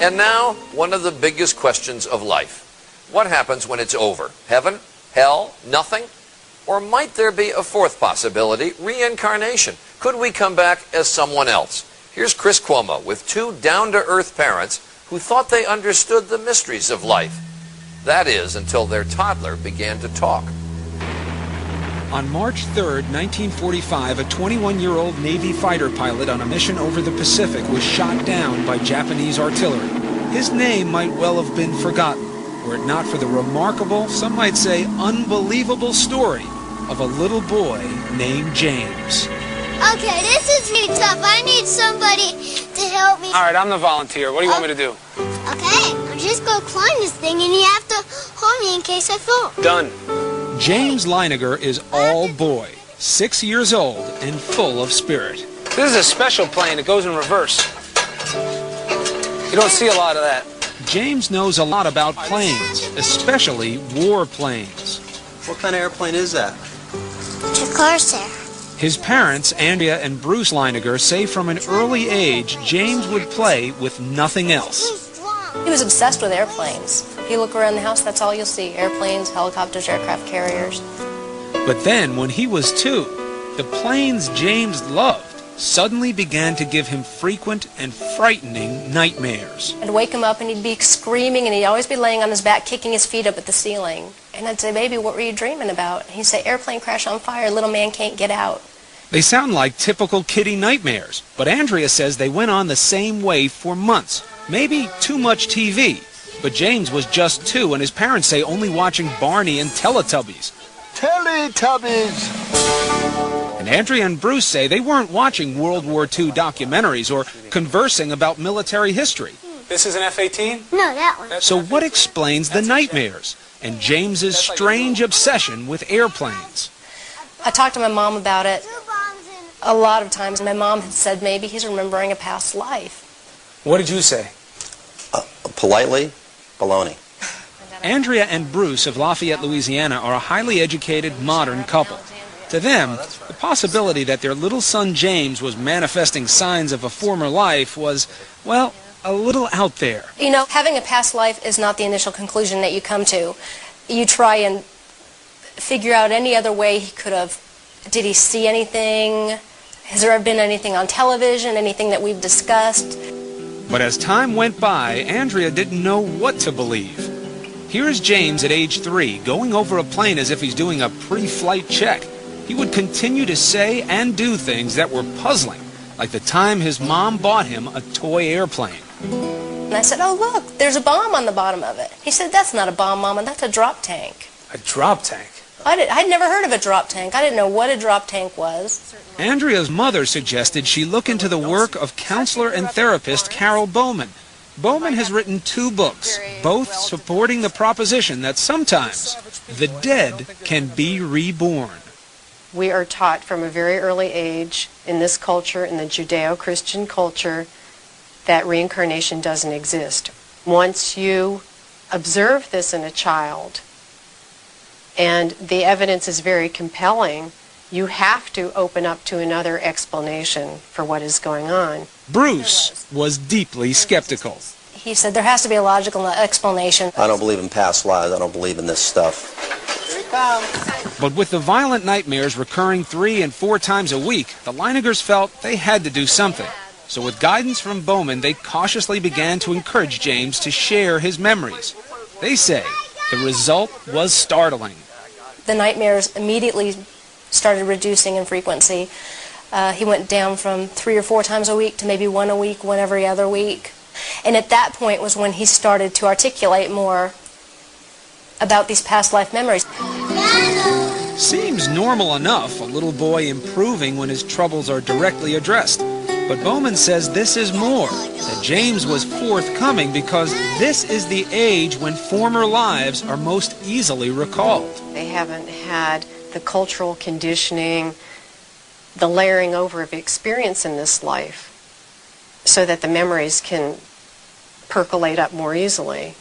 And now, one of the biggest questions of life. What happens when it's over? Heaven? Hell? Nothing? Or might there be a fourth possibility, reincarnation? Could we come back as someone else? Here's Chris Cuomo with two down-to-earth parents who thought they understood the mysteries of life. That is, until their toddler began to talk. On March 3rd, 1945, a 21-year-old Navy fighter pilot on a mission over the Pacific was shot down by Japanese artillery. His name might well have been forgotten, were it not for the remarkable, some might say unbelievable story of a little boy named James. Okay, this is really tough. I need somebody to help me. All right, I'm the volunteer. What do you want me to do? Okay, I'll just go climb this thing and you have to hold me in case I fall. Done. James Leiniger is all boy, 6 years old and full of spirit. This is a special plane. It goes in reverse. You don't see a lot of that. James knows a lot about planes, especially war planes. What kind of airplane is that? It's a Corsair. His parents, Andrea and Bruce Leiniger, say from an early age James would play with nothing else. He was obsessed with airplanes. If you look around the house, that's all you'll see. Airplanes, helicopters, aircraft carriers. But then, when he was 2, the planes James loved suddenly began to give him frequent and frightening nightmares. I'd wake him up and he'd be screaming and he'd always be laying on his back, kicking his feet up at the ceiling. And I'd say, "Baby, what were you dreaming about?" He'd say, "Airplane crash on fire, little man can't get out." They sound like typical kiddie nightmares, but Andrea says they went on the same way for months. Maybe too much TV. But James was just 2, and his parents say only watching Barney and Teletubbies. Teletubbies! And Andrea and Bruce say they weren't watching World War II documentaries or conversing about military history. This is an F-18? No, that one. So what explains the nightmares and James's strange obsession with airplanes? I talked to my mom about it a lot of times. My mom had said maybe he's remembering a past life. What did you say? Politely, baloney. Andrea and Bruce of Lafayette, Louisiana are a highly educated, modern couple. To them, the possibility that their little son James was manifesting signs of a former life was, well, a little out there. You know, having a past life is not the initial conclusion that you come to. You try and figure out any other way he could have. Did he see anything? Has there ever been anything on television, anything that we've discussed? But as time went by, Andrea didn't know what to believe. Here's James at age 3, going over a plane as if he's doing a pre-flight check. He would continue to say and do things that were puzzling, like the time his mom bought him a toy airplane. And I said, "Oh, look, there's a bomb on the bottom of it." He said, "That's not a bomb, Mama, that's a drop tank." A drop tank? I'd never heard of a drop tank. I didn't know what a drop tank was. Andrea's mother suggested she look into the work of counselor and therapist Carol Bowman. Bowman has written 2 books, both supporting the proposition that sometimes the dead can be reborn. We are taught from a very early age in this culture, in the Judeo-Christian culture, that reincarnation doesn't exist. Once you observe this in a child, and the evidence is very compelling, you have to open up to another explanation for what is going on. Bruce was deeply skeptical. He said there has to be a logical explanation. I don't believe in past lives. I don't believe in this stuff. But with the violent nightmares recurring 3 and 4 times a week, the Leinigers felt they had to do something. So with guidance from Bowman, they cautiously began to encourage James to share his memories. They say the result was startling. The nightmares immediately started reducing in frequency. He went down from 3 or 4 times a week to maybe 1 a week, 1 every other week. And at that point was when he started to articulate more about these past life memories. Seems normal enough, a little boy improving when his troubles are directly addressed. But Bowman says this is more, that James was forthcoming because this is the age when former lives are most easily recalled. They haven't had the cultural conditioning, the layering over of experience in this life, so that the memories can percolate up more easily.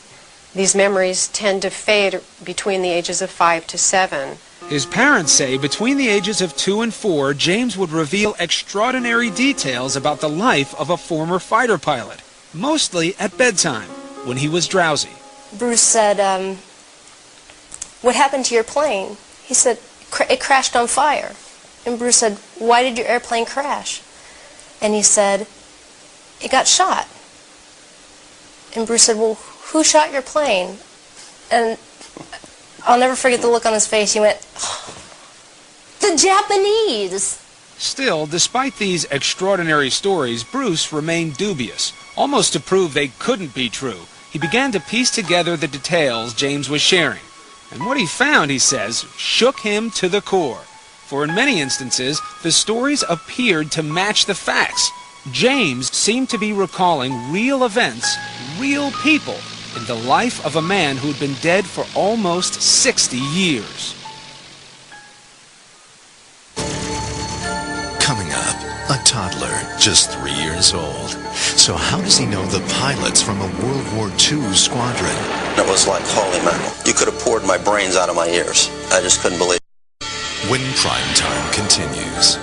These memories tend to fade between the ages of 5 to 7. His parents say between the ages of 2 and 4, James would reveal extraordinary details about the life of a former fighter pilot. mostly at bedtime, when he was drowsy. Bruce said, "What happened to your plane?" He said, "It crashed on fire." And Bruce said, "Why did your airplane crash?" And he said, "It got shot." And Bruce said, "Well, who shot your plane?" And I'll never forget the look on his face. He went, "The Japanese!" Still, despite these extraordinary stories, Bruce remained dubious. Almost to prove they couldn't be true, he began to piece together the details James was sharing. And what he found, he says, shook him to the core. For in many instances, the stories appeared to match the facts. James seemed to be recalling real events, real people, in the life of a man who'd been dead for almost 60 years. Coming up, a toddler, just 3 years old. So how does he know the pilots from a World War II squadron? It was like, holy mackerel. You could have poured my brains out of my ears. I just couldn't believe it. When Prime Time continues.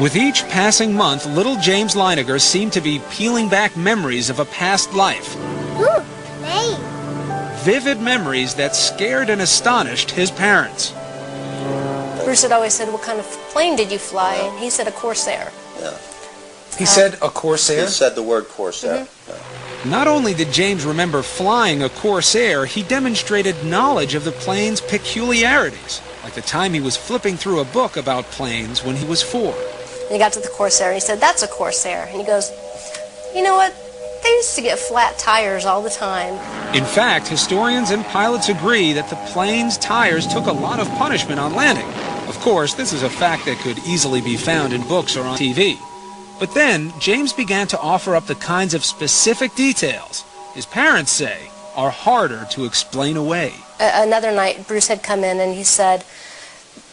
With each passing month, little James Leiniger seemed to be peeling back memories of a past life. Ooh, May. Vivid memories that scared and astonished his parents. Bruce had always said, "What kind of plane did you fly?" And he said, "A Corsair." Yeah. He said a Corsair? He said the word Corsair. Yeah. Not only did James remember flying a Corsair, he demonstrated knowledge of the plane's peculiarities, like the time he was flipping through a book about planes when he was 4. And he got to the Corsair and he said, "That's a Corsair." And he goes, "You know what? They used to get flat tires all the time." In fact, historians and pilots agree that the plane's tires took a lot of punishment on landing. Of course, this is a fact that could easily be found in books or on TV. But then, James began to offer up the kinds of specific details his parents say are harder to explain away. Another night, Bruce had come in and he said,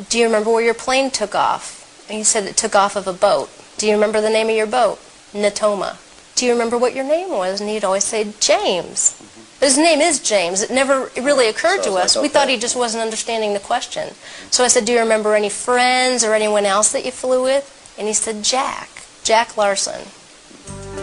"Do you remember where your plane took off?" And he said it took off of a boat. "Do you remember the name of your boat?" "Natoma." "Do you remember what your name was?" And he'd always say, "James." His name is James. It never really occurred to us. We thought he just wasn't understanding the question. So I said, "Do you remember any friends or anyone else that you flew with?" And he said, Jack Larson.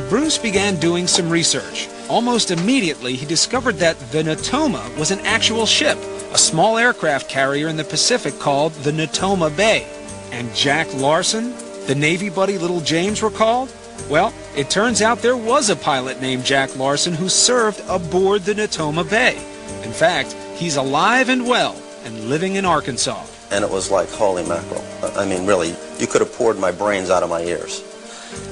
Bruce began doing some research. Almost immediately, he discovered that the Natoma was an actual ship, a small aircraft carrier in the Pacific called the Natoma Bay. And Jack Larson, the Navy buddy little James recalled? Well, it turns out there was a pilot named Jack Larson who served aboard the Natoma Bay. In fact, he's alive and well and living in Arkansas. And it was like, holy mackerel. I mean, really, you could have poured my brains out of my ears.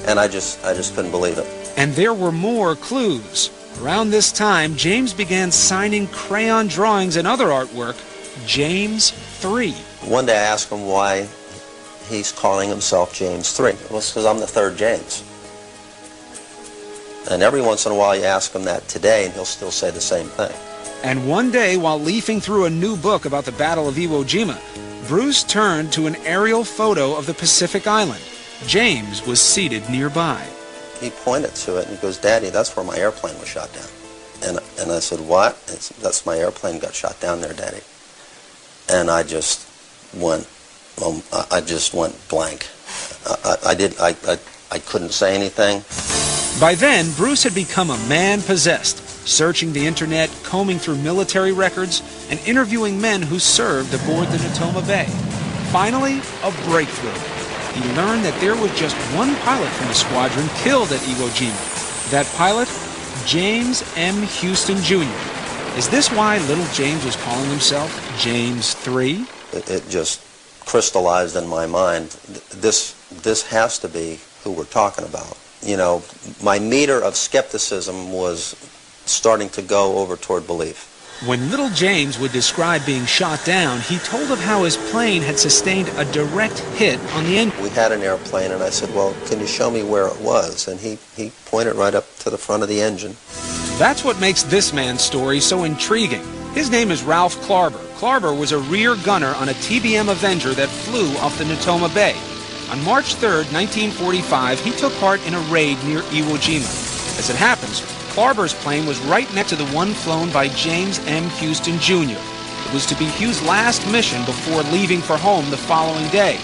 And I just couldn't believe it. And there were more clues. Around this time, James began signing crayon drawings and other artwork, James 3. One day I asked him why he's calling himself James 3. Well, it's because I'm the third James. And every once in a while you ask him that today, and he'll still say the same thing. And one day, while leafing through a new book about the Battle of Iwo Jima, Bruce turned to an aerial photo of the Pacific Island. James was seated nearby. He pointed to it and he goes, "Daddy, that's where my airplane was shot down." And I said, "What?" "That's my airplane got shot down there, Daddy." And I just went blank. I couldn't say anything. By then, Bruce had become a man possessed, searching the internet, combing through military records, and interviewing men who served aboard the Natoma Bay. Finally, a breakthrough. He learned that there was just one pilot from the squadron killed at Iwo Jima. That pilot, James M. Houston Jr. Is this why little James was calling himself James 3? It just crystallized in my mind. This has to be who we're talking about. You know, my meter of skepticism was starting to go over toward belief. When little James would describe being shot down, he told of how his plane had sustained a direct hit on the engine. We had an airplane, and I said, "Well, can you show me where it was?" And he pointed right up to the front of the engine. That's what makes this man's story so intriguing. His name is Ralph Klarber. Klarber was a rear gunner on a TBM Avenger that flew off the Natoma Bay. On March 3rd, 1945, he took part in a raid near Iwo Jima. As it happens, Klarber's plane was right next to the one flown by James M. Houston Jr. It was to be Hugh's last mission before leaving for home the following day.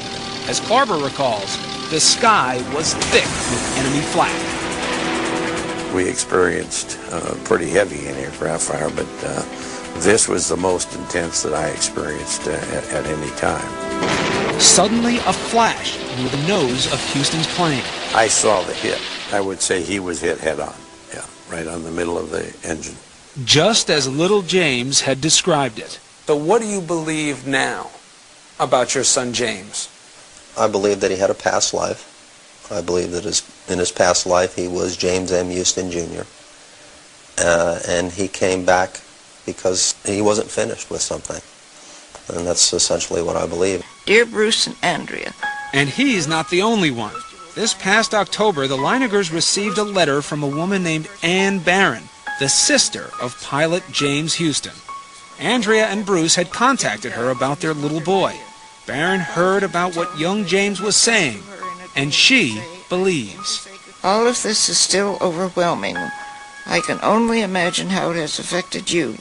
As Klarber recalls, the sky was thick with enemy flak. We experienced pretty heavy anti-aircraft fire, but this was the most intense that I experienced at any time. Suddenly, a flash near the nose of Houston's plane. I saw the hit. I would say he was hit head-on, yeah, right on the middle of the engine. Just as little James had described it. So what do you believe now about your son James? I believe that he had a past life. I believe that in his past life he was James M. Houston Jr. And he came back because he wasn't finished with something. And that's essentially what I believe. Dear Bruce and Andrea. And he's not the only one. This past October, the Leinegers received a letter from a woman named Ann Barron, the sister of pilot James Houston. Andrea and Bruce had contacted her about their little boy. Barron heard about what young James was saying, and she believes. All of this is still overwhelming. I can only imagine how it has affected you,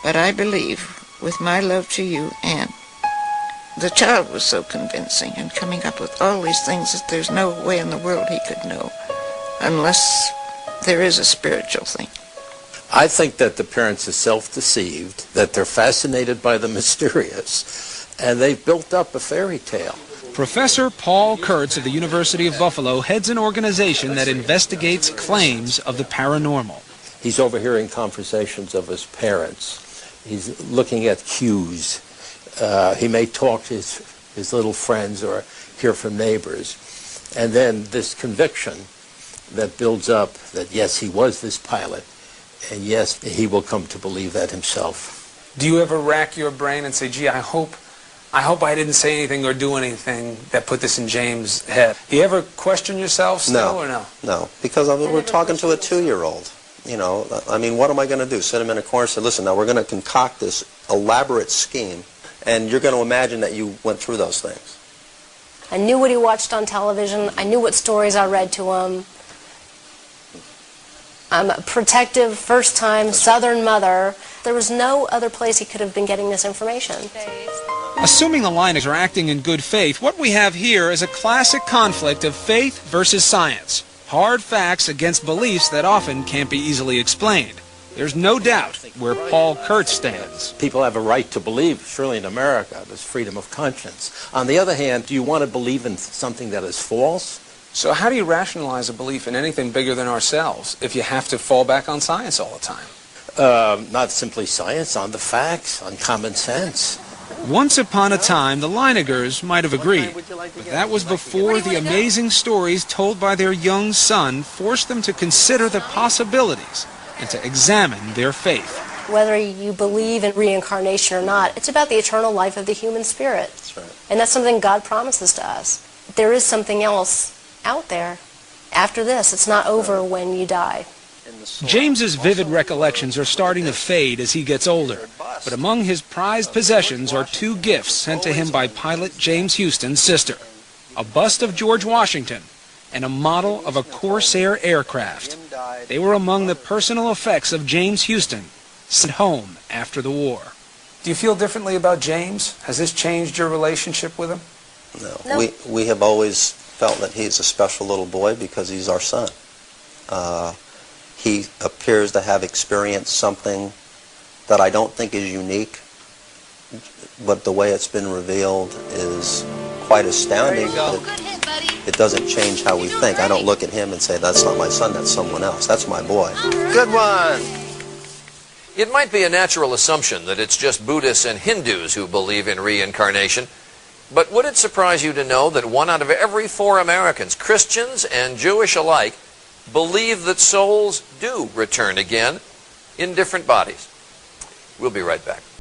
but I believe, with my love to you, Anne. The child was so convincing and coming up with all these things that there's no way in the world he could know, unless there is a spiritual thing. I think that the parents are self-deceived, that they're fascinated by the mysterious, and they've built up a fairy tale. Professor Paul Kurtz of the University of Buffalo heads an organization that investigates claims of the paranormal. He's overhearing conversations of his parents. He's looking at cues. He may talk to his little friends or hear from neighbors. And then this conviction that builds up that, yes, he was this pilot, and yes, he will come to believe that himself. Do you ever rack your brain and say, gee, I hope I didn't say anything or do anything that put this in James' head? Do you ever question yourself still or no? No, because we're talking to a 2-year-old. You know, I mean, what am I going to do? Sit him in a corner and say, listen, now we're going to concoct this elaborate scheme, and you're going to imagine that you went through those things. I knew what he watched on television. I knew what stories I read to him. I'm a protective, first-time Southern mother. There was no other place he could have been getting this information. Assuming the Leinegers are acting in good faith, what we have here is a classic conflict of faith versus science. Hard facts against beliefs that often can't be easily explained. There's no doubt where Paul Kurtz stands. People have a right to believe, surely in America, there's freedom of conscience. On the other hand, do you want to believe in something that is false? So how do you rationalize a belief in anything bigger than ourselves if you have to fall back on science all the time? Not simply science, on the facts, on common sense. Once upon a time, the Leinegers might have agreed, but that was before the amazing stories told by their young son forced them to consider the possibilities and to examine their faith. Whether you believe in reincarnation or not, it's about the eternal life of the human spirit. That's right. And that's something God promises to us. There is something else out there after this. It's not over when you die. James's vivid recollections are starting to fade as he gets older, but among his prized possessions are 2 gifts sent to him by pilot James Houston's sister: a bust of George Washington and a model of a Corsair aircraft. They were among the personal effects of James Houston, sent home after the war. Do you feel differently about James? Has this changed your relationship with him? No. We have always felt that he's a special little boy because he's our son. He appears to have experienced something that I don't think is unique, but the way it's been revealed is quite astounding. It doesn't change how we think. I don't look at him and say, that's not my son, that's someone else. That's my boy. Good one. It might be a natural assumption that it's just Buddhists and Hindus who believe in reincarnation, but would it surprise you to know that 1 out of every 4 Americans, Christians and Jewish alike, believe that souls do return again in different bodies? We'll be right back.